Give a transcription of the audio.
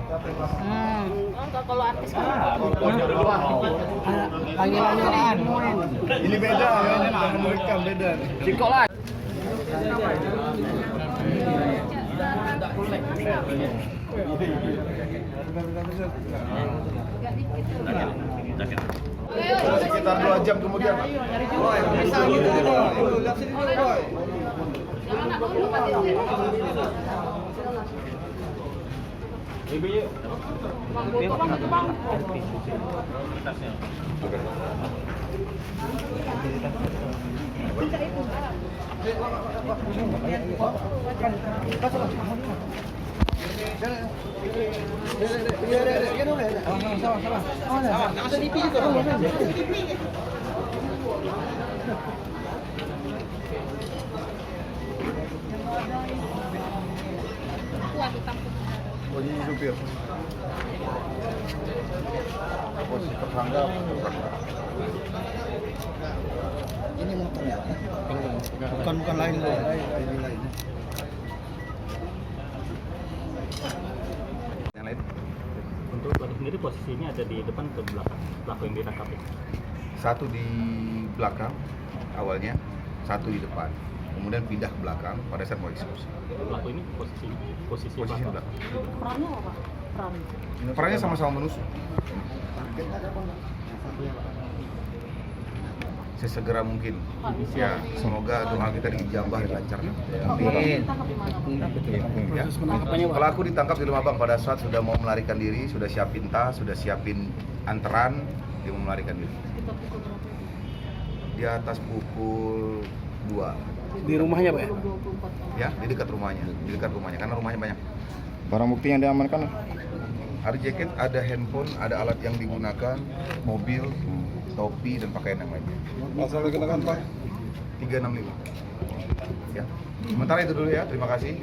Enggak, kalau artis kan panggilan-panggilan. Ini beda ya, jangan merekam beda. Cikok lah. Sekitar 2 jam kemudian. Boy, bisa gitu dong. Lihat sini dulu, Boy. Posisi supir. Posisi tersangka. Ini motornya. Bukan lain loh. Ini lain. Yang lain? Untuk pelaku sendiri posisinya ada di depan ke belakang pelaku yang ditangkap itu. Satu di belakang awalnya, satu di depan. Kemudian pindah ke belakang pada saat mau eksekusi. Pelaku ini posisi Posisi di pelaku. belakang. perannya apa? Perannya sama-sama menusuk. Sesegera mungkin. Ya, semoga doa kita dijabah dan lancar. Amin. Ya. Pelaku ditangkap di rumah bang pada saat sudah mau melarikan diri, sudah siapin tas, sudah siapin anteran, dia mau melarikan diri. Di atas pukul 2. Di rumahnya, Pak ya? Ya, di dekat rumahnya, karena rumahnya banyak. Barang bukti yang diamankan? Ada jaket, ada handphone, ada alat yang digunakan, mobil, topi dan pakaian yang lainnya. Pasal dikenakan, Pak? 365. Ya. Sementara itu dulu ya, terima kasih.